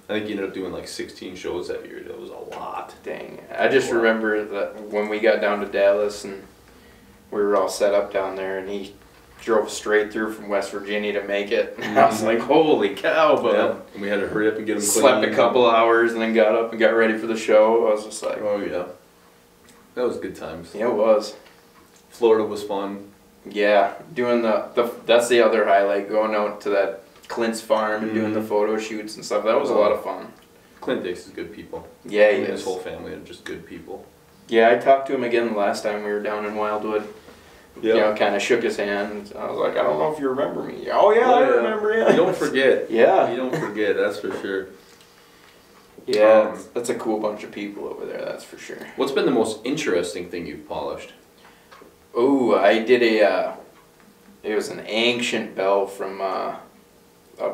I think he ended up doing like 16 shows that year. That was a lot. Dang. I just remember that when we got down to Dallas and we were all set up down there, and he drove straight through from West Virginia to make it. And I was like, holy cow, but Yeah. And we had to hurry up and get him slept clean. a couple hours and then got up and got ready for the show. I was just like, Oh yeah. That was good times. yeah, it was. Florida was fun. Yeah, doing that's the other highlight, going out to that Clint's farm and doing the photo shoots and stuff. That was a lot of fun. Clint Dix is good people. Yeah, he Him and his is. whole family are just good people. Yeah, I talked to him again the last time we were down in Wildwood. Yeah. You know, kind of shook his hand. I was like, I don't know if you remember me. Oh yeah, I remember you. You don't forget. Yeah. You don't forget, that's for sure. Yeah, that's a cool bunch of people over there, that's for sure. What's been the most interesting thing you've polished? Oh, I did it was an ancient bell from a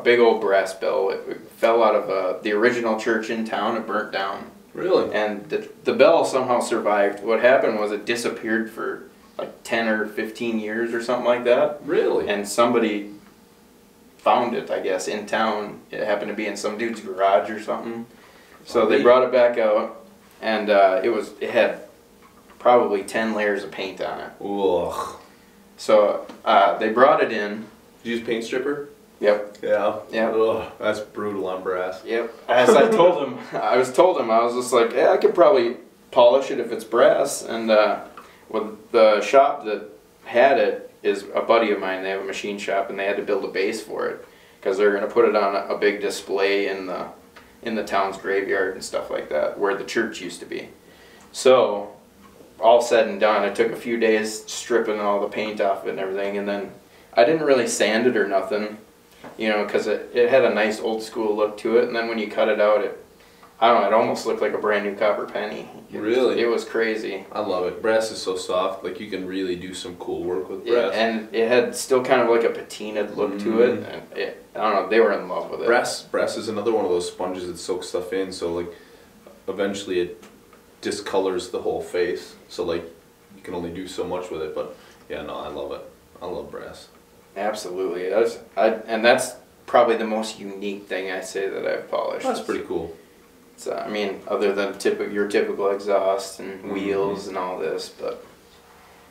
big old brass bell. It fell out of the original church in town. It burnt down. Really? And the bell somehow survived. What happened was it disappeared for like 10 or 15 years or something like that. Really? And somebody found it, I guess, in town. It happened to be in some dude's garage or something. So they brought it back out, and it had probably 10 layers of paint on it. Ugh. So they brought it in. Did you use paint stripper? Yep. Yeah. Yep. Ugh, that's brutal on brass. Yep. As I told him, I was just like, yeah, I could probably polish it if it's brass. And well, the shop that had it is a buddy of mine. They have a machine shop, and they had to build a base for it. because they're gonna put it on a big display in the town's graveyard and stuff like that, where the church used to be. So, all said and done, it took a few days stripping all the paint off it and everything, and then I didn't really sand it or nothing, you know, because it had a nice old school look to it, and then when you cut it out, I don't know, it almost looked like a brand new copper penny. Really? It was crazy. I love it. Brass is so soft. Like, you can really do some cool work with brass. And it had still kind of like a patinaed look to it. And I don't know, they were in love with it. Brass is another one of those sponges that soaks stuff in. So, like, eventually it discolors the whole face. So, like, you can only do so much with it. But, yeah, no, I love it. I love brass. Absolutely. And that's probably the most unique thing I say that I've polished. That's pretty cool. So, I mean, other than your typical exhaust and wheels and all this, but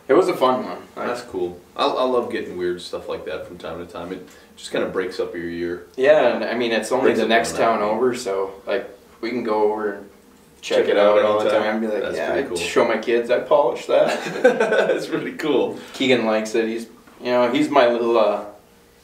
it was a fun one. That's cool. I love getting weird stuff like that from time to time. It just kind of breaks up your year. Yeah, and I mean, it's only Breaks the up next on town that. over, so like we can go over and check it out all the time. Be like, That's yeah, pretty I cool. show my kids I polished that. That's really cool. Keegan likes it. He's my little.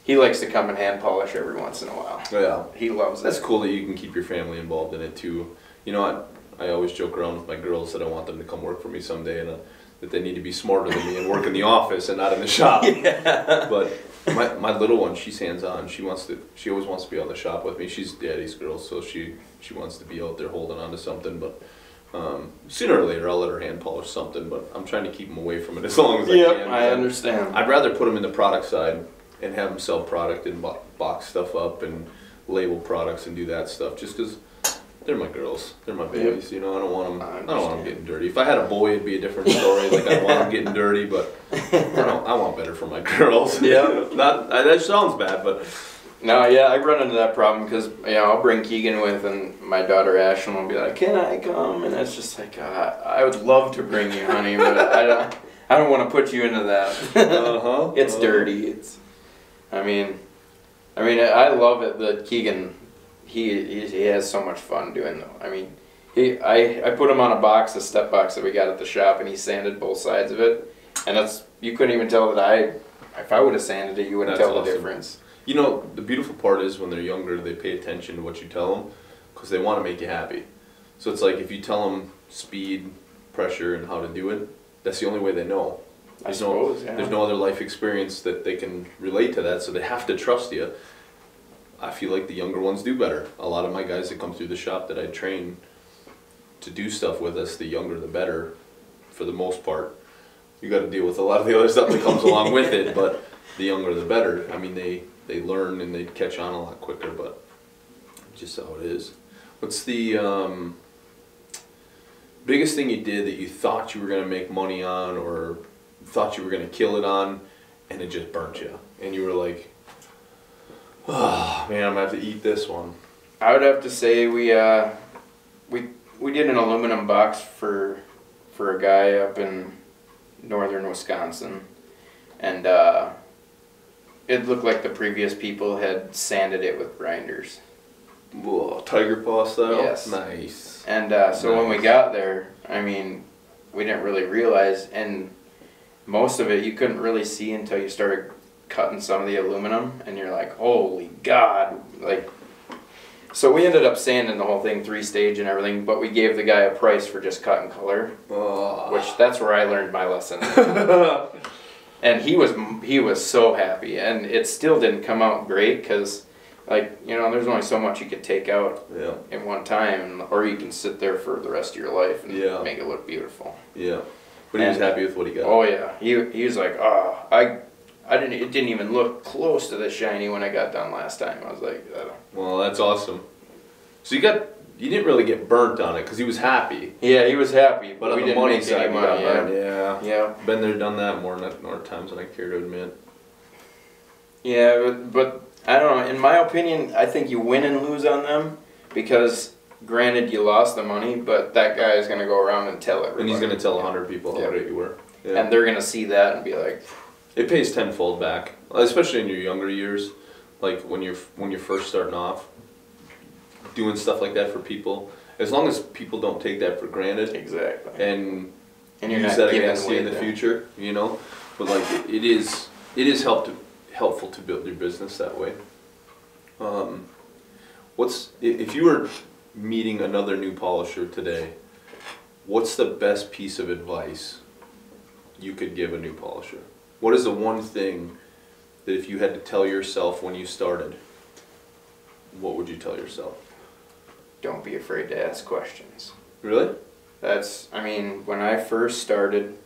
He likes to come and hand polish every once in a while. Yeah. He loves it. That's cool that you can keep your family involved in it too. You know, I always joke around with my girls that I want them to come work for me someday, and that they need to be smarter than me and work in the office and not in the shop. Yeah. But my little one, she's hands on. She always wants to be on the shop with me. She's daddy's girl, so she wants to be out there holding on to something. But sooner or later, I'll let her hand polish something. But I'm trying to keep them away from it as long as I can. I understand. I'd rather put them in the product side and have them sell product and box stuff up and label products and do that stuff. Just because they're my girls, they're my babies. You know, I don't want them getting dirty. If I had a boy, it'd be a different story. Like, I want them getting dirty, but I want better for my girls. Yeah. That sounds bad, but No, yeah, I run into that problem because I'll bring Keegan with, and my daughter Ashlyn will be like, "Can I come?" And it's just like, I would love to bring you, honey, but I don't want to put you into that. It's dirty. I mean, I love it that Keegan, he has so much fun doing though. I mean, I put him on a step box that we got at the shop, and he sanded both sides of it, and you couldn't even tell that if I would have sanded it, you wouldn't tell the difference. You know, the beautiful part is when they're younger, they pay attention to what you tell them because they want to make you happy. So it's like if you tell them speed, pressure, and how to do it, that's the only way they know. There's no other life experience that they can relate to that, so they have to trust you. I feel like the younger ones do better. A lot of my guys that come through the shop that I train to do stuff with us, the younger the better, for the most part. You got to deal with a lot of the other stuff that comes along with it, but the younger the better. I mean, they learn and they catch on a lot quicker, but just how it is. What's the biggest thing you did that you thought you were going to make money on or thought you were going to kill it on, and it just burnt you? And you were like, oh man, I'm going to have to eat this one. I would have to say we did an aluminum box for a guy up in northern Wisconsin, and it looked like the previous people had sanded it with grinders. Whoa, tiger paw style? Yes. Nice. And so when we got there, I mean, we didn't really realize, and most of it you couldn't really see until you started cutting some of the aluminum, and you're like, holy God. So we ended up sanding the whole thing 3-stage and everything, but we gave the guy a price for just cut and color, which that's where I learned my lesson. And he was so happy, and it still didn't come out great because, there's only so much you could take out in one time, or you can sit there for the rest of your life and make it look beautiful. Yeah, but he was happy with what he got. Oh yeah, he was like, it didn't even look close to the shiny when I got done last time. I was like, well, that's awesome. So you didn't really get burnt on it because he was happy. Yeah, he was happy, but we on the didn't money make side, any money. Yeah. Been there, done that more times than I care to admit. Yeah, but I don't know. In my opinion, I think you win and lose on them because, granted, you lost the money, but that guy is going to go around and tell everybody. And he's going to tell 100 people how great you were. Yeah. And they're going to see that and be like... It pays tenfold back, especially in your younger years, like when you're first starting off, doing stuff like that for people. As long as people don't take that for granted, exactly, and you're use not that against you in the future, But it is helpful to build your business that way. If you were meeting another new polisher today, what's the best piece of advice you could give a new polisher? What is the one thing that if you had to tell yourself when you started, what would you tell yourself? Don't be afraid to ask questions. Really? I mean, when I first started,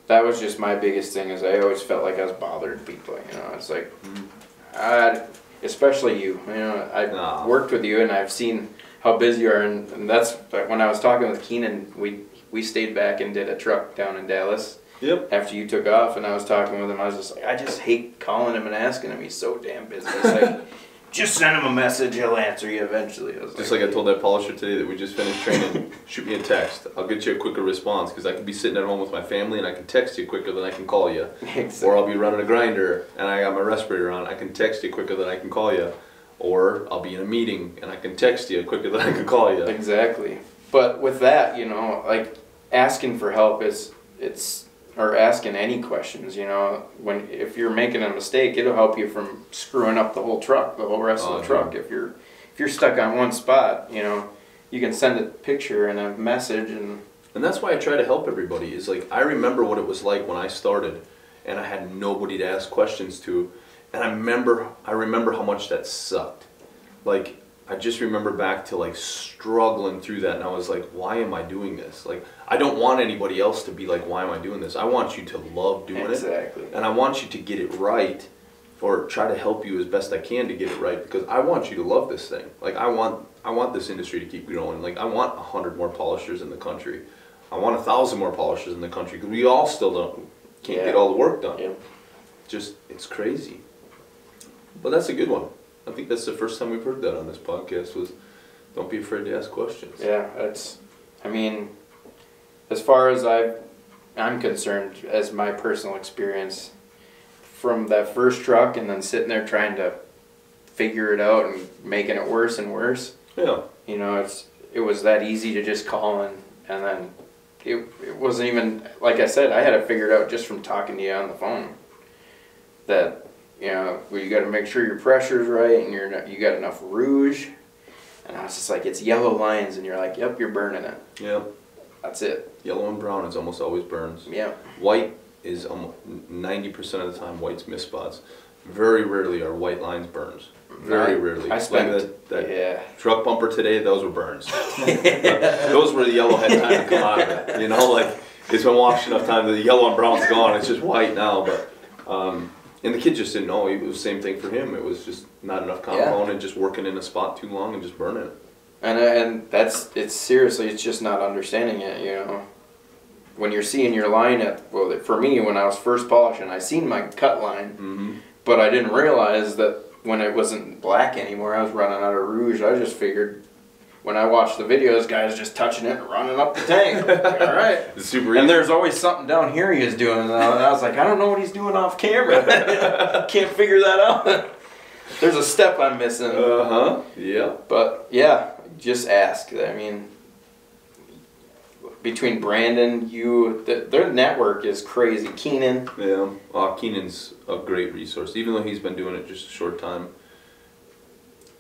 that was just my biggest thing, is I always felt like I was bothering people, you know. It's like, especially you know, I've worked with you and I've seen how busy you are, and that's, like, when I was talking with Keenan, we stayed back and did a truck down in Dallas. Yep. After you took off, and I was talking with him, I was just like, I just hate calling him and asking him. He's so damn busy. It's like, just send him a message, he'll answer you eventually. Just like I told that polisher today that we just finished training, shoot me a text. I'll get you a quicker response, because I can be sitting at home with my family and I can text you quicker than I can call you. Exactly. Or I'll be running a grinder and I got my respirator on, I can text you quicker than I can call you. Or I'll be in a meeting and I can text you quicker than I can call you. Exactly. But with that, you know, like, asking for help or asking any questions, you know, if you're making a mistake, it'll help you from screwing up the whole truck, the whole rest of the truck. If you're stuck on one spot, you know, you can send a picture and a message, and that's why I try to help everybody. Is like, I remember what it was like when I started and I had nobody to ask questions to, and I remember how much that sucked. Like, I just remember back to, like, struggling through that, and I was like, why am I doing this? Like, I don't want anybody else to be like, why am I doing this? I want you to love doing exactly. it. And I want you to get it right, or try to help you as best I can to get it right, because I want you to love this thing. Like, I want this industry to keep growing. Like, I want 100 more polishers in the country. I want 1,000 more polishers in the country, because we all still can't get all the work done. Yeah. Just, it's crazy. But that's a good one. I think that's the first time we've heard that on this podcast, was don't be afraid to ask questions. Yeah, I mean, as far as I'm concerned, as my personal experience, from that first truck and then sitting there trying to figure it out and making it worse and worse. Yeah. You know, it was that easy to just call and then it wasn't even, like I said, I had it figured out just from talking to you on the phone. That, you know, well, you got to make sure your pressure's right and you got enough rouge. And I was just like, it's yellow lines, and you're like, yep, you're burning it. Yeah. That's it. Yellow and brown is almost always burns. Yeah. White is 90% of the time white's miss spots. Very rarely are white lines burns. Very rarely. I spent that truck bumper today, those were burns. Those were the yellow had time to come out of it. You know, like, it's been washed enough time that the yellow and brown's gone. It's just white now, but and the kid just didn't know. It was the same thing for him. It was just not enough compound and just working in a spot too long and just burning it. And it's seriously, it's just not understanding it, you know. When you're seeing your line well, for me, when I was first polishing, I seen my cut line, but I didn't realize that when it wasn't black anymore, I was running out of rouge. I just figured, when I watched the videos, guys just touching it and running up the tank. All right. It's super easy. And there's always something down here he was doing. And I was like, I don't know what he's doing off camera. Can't figure that out. There's a step I'm missing. Yeah. But yeah, just ask. I mean, between Brandon, their network is crazy. Keenan. Yeah. Keenan's a great resource. Even though he's been doing it just a short time,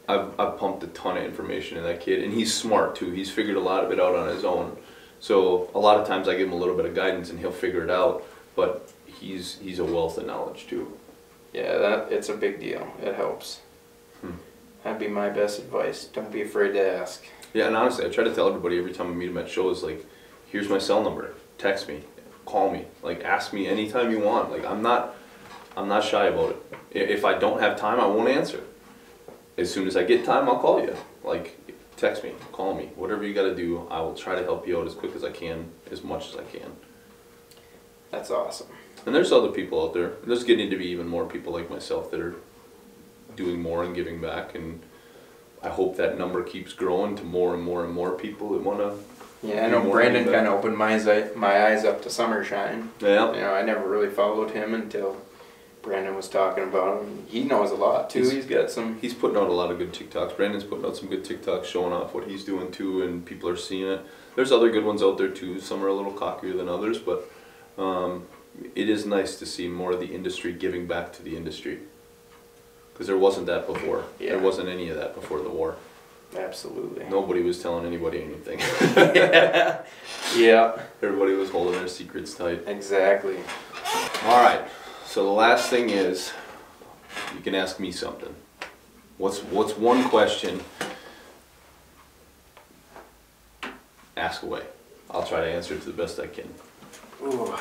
I've pumped a ton of information in that kid, and he's smart too. He's figured a lot of it out on his own. So a lot of times I give him a little bit of guidance and he'll figure it out, but he's a wealth of knowledge too. Yeah, it's a big deal. It helps. That'd be my best advice. Don't be afraid to ask. Yeah, and honestly, I try to tell everybody every time I meet them at shows, like, here's my cell number. Text me, call me, like, ask me anytime you want. Like, I'm not shy about it. If I don't have time, I won't answer. As soon as I get time, I'll call you. Like, text me, call me, whatever you got to do. I will try to help you out as quick as I can, as much as I can. That's awesome. And there's other people out there. There's getting to be even more people like myself that are doing more and giving back, and I hope that number keeps growing to more and more and more people that want to. Yeah, I know Brandon kind of opened my eyes up to Summershine. Yeah. You know, I never really followed him until Brandon was talking about him. He knows a lot too. He's got some. He's putting out a lot of good TikToks. Brandon's putting out some good TikToks showing off what he's doing too, and people are seeing it. There's other good ones out there too. Some are a little cockier than others, but it is nice to see more of the industry giving back to the industry. Because there wasn't that before. Yeah. There wasn't any of that before the war. Absolutely. Nobody was telling anybody anything. Yeah. Everybody was holding their secrets tight. Exactly. All right. So the last thing is, you can ask me something. What's one question? Ask away. I'll try to answer it to the best I can. Ooh.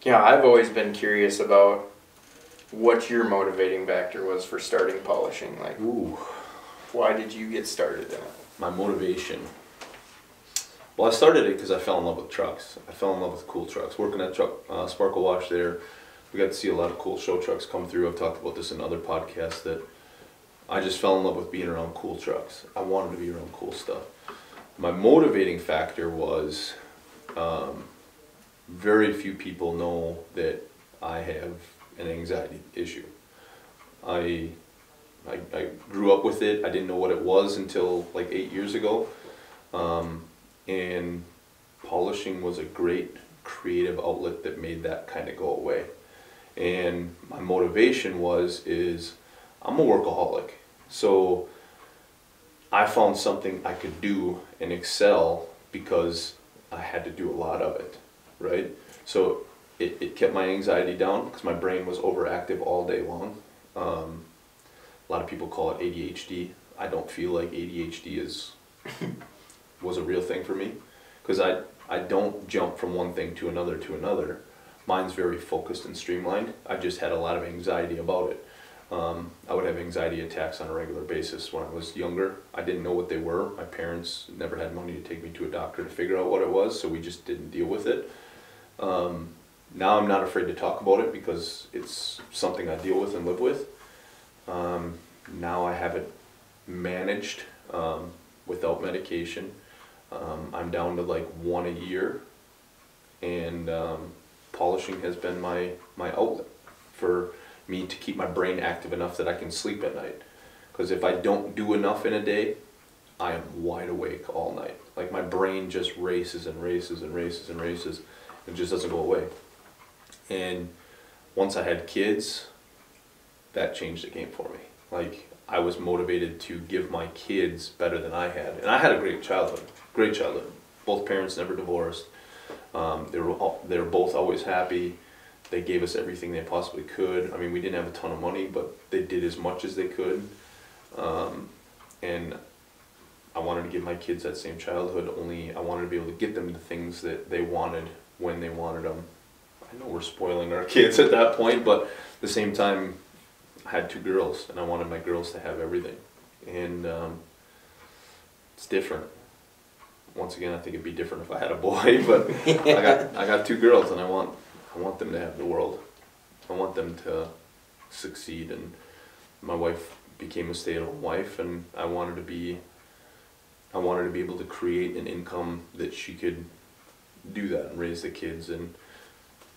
Yeah, I've always been curious about what your motivating factor was for starting polishing. Like, Ooh. why did you get started in it? My motivation. Well, I started it because I fell in love with trucks. I fell in love with cool trucks. Working at Sparkle Wash there, we got to see a lot of cool show trucks come through. I've talked about this in other podcasts that I just fell in love with being around cool trucks. I wanted to be around cool stuff. My motivating factor was very few people know that I have an anxiety issue. I grew up with it. I didn't know what it was until like 8 years ago. And polishing was a great creative outlet that made that kind of go away. And my motivation is I'm a workaholic. So I found something I could do and excel because I had to do a lot of it, right? So it kept my anxiety down because my brain was overactive all day long. A lot of people call it ADHD. I don't feel like ADHD was a real thing for me because I don't jump from one thing to another. Mine's very focused and streamlined. I just had a lot of anxiety about it. I would have anxiety attacks on a regular basis when I was younger. I didn't know what they were. My parents never had money to take me to a doctor to figure out what it was, so we just didn't deal with it. Now I'm not afraid to talk about it because it's something I deal with and live with. Now I have it managed without medication. I'm down to like 1 a year, and polishing has been my outlet for me to keep my brain active enough that I can sleep at night. Because if I don't do enough in a day, I am wide awake all night. Like my brain just races and races and races and races. It just doesn't go away. And once I had kids, that changed the game for me. Like I was motivated to give my kids better than I had. And I had a great childhood. Both parents never divorced. They were both always happy. They gave us everything they possibly could. I mean, we didn't have a ton of money, but they did as much as they could. And I wanted to give my kids that same childhood, only I wanted to be able to get them the things that they wanted when they wanted them. I know we're spoiling our kids at that point, but at the same time, I had 2 girls, and I wanted my girls to have everything. And it's different. Once again, I think it'd be different if I had a boy, but I got 2 girls, and I want them to have the world. I want them to succeed, and my wife became a stay-at-home wife, and I wanted to be able to create an income that she could do that and raise the kids, and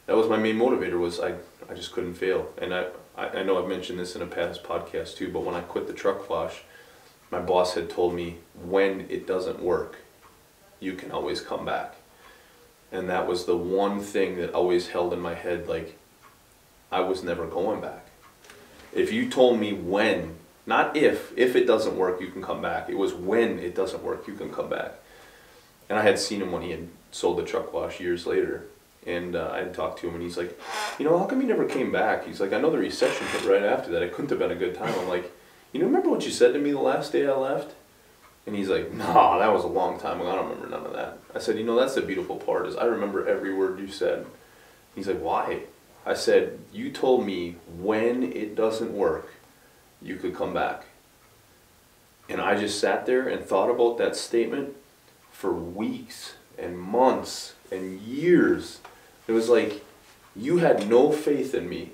that was my main motivator. Was I just couldn't fail. And I know I've mentioned this in a past podcast too, but when I quit the truck wash, my boss had told me, when it doesn't work, you can always come back. And that was the one thing that always held in my head, like, I was never going back. If you told me when, not if it doesn't work, you can come back. It was when it doesn't work, you can come back. And I had seen him when he had sold the truck wash years later. And I had talked to him, and he's like, how come you never came back? He's like, I know the recession hit right after that. It couldn't have been a good time. I'm like, remember what you said to me the last day I left? And he's like, no, that was a long time ago. I don't remember none of that. I said, that's the beautiful part, is I remember every word you said. He's like, why? I said, you told me when it doesn't work, you could come back. And I just sat there and thought about that statement for weeks and months and years. It was like, you had no faith in me.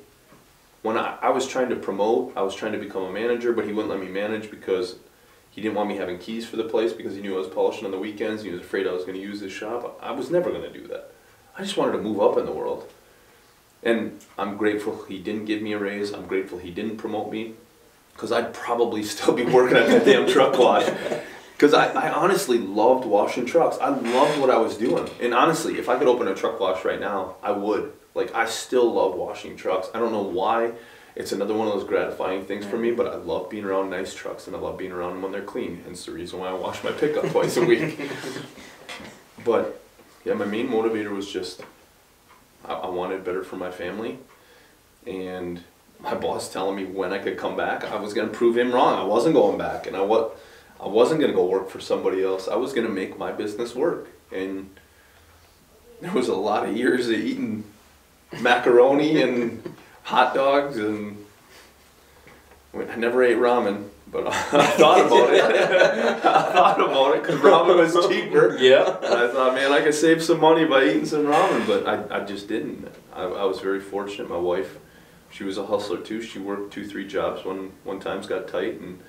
When I was trying to promote, I was trying to become a manager, but he wouldn't let me manage because he didn't want me having keys for the place, because he knew I was polishing on the weekends. He was afraid I was going to use his shop. I was never going to do that. I just wanted to move up in the world. And I'm grateful he didn't give me a raise. I'm grateful he didn't promote me, because I'd probably still be working at that damn truck wash. Because I honestly loved washing trucks. I loved what I was doing. And honestly, if I could open a truck wash right now, I would. Like, I still love washing trucks. I don't know why. it's another one of those gratifying things for me, but I love being around nice trucks and I love being around them when they're clean. Hence the reason why I wash my pickup twice a week. But yeah, my main motivator was just I wanted better for my family, and my boss telling me when I could come back, I was going to prove him wrong. I wasn't going back, and I wasn't going to go work for somebody else. I was going to make my business work. And there was a lot of years of eating macaroni and hot dogs, and I never ate ramen, but I thought about it. I thought about it because ramen was cheaper. Yeah. And I thought, man, I could save some money by eating some ramen, but I just didn't. I was very fortunate. My wife, she was a hustler too. She worked 2-3 jobs when times got tight, and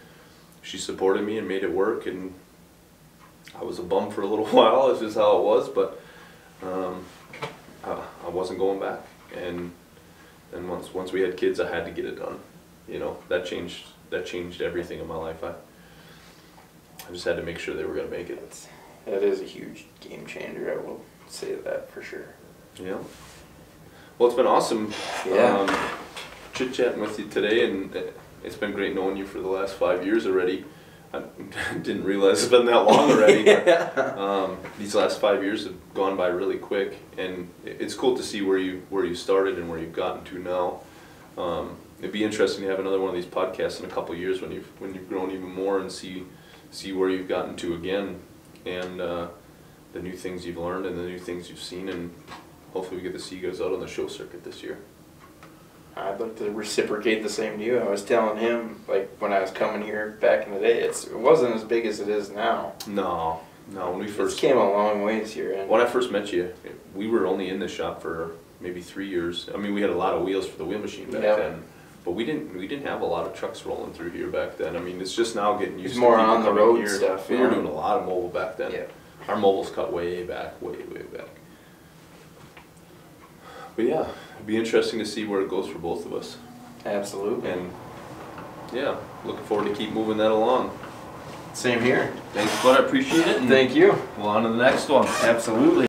she supported me and made it work. And I was a bum for a little while. That's just how it was, but I wasn't going back. And then once we had kids, I had to get it done. You know, that changed everything in my life. I just had to make sure they were going to make it. That is a huge game changer. I will say that for sure. Yeah. Well, it's been awesome. Yeah. Chit-chatting with you today, and it's been great knowing you for the last 5 years already. I didn't realize it's been that long already. But, these last 5 years have gone by really quick, and it's cool to see where you started and where you've gotten to now. It'd be interesting to have another one of these podcasts in a couple of years when you've grown even more and see where you've gotten to again, and the new things you've learned and the new things you've seen, and hopefully we get to see you guys out on the show circuit this year. I'd like to reciprocate the same to you. I was telling him, like, when I was coming here back in the day, it wasn't as big as it is now. No, when we first came a long ways here. And when I first met you, we were only in the shop for maybe 3 years. I mean, we had a lot of wheels for the wheel machine back then, but we didn't have a lot of trucks rolling through here back then. I mean, it's just now getting used to more on the road here. stuff. We were doing a lot of mobile back then. Yeah. Our mobiles cut way back. But yeah, it'd be interesting to see where it goes for both of us. Absolutely. And yeah, looking forward to keep moving that along. Same here. Thanks, bud. I appreciate it. Thank you. Well, on to the next one. Absolutely.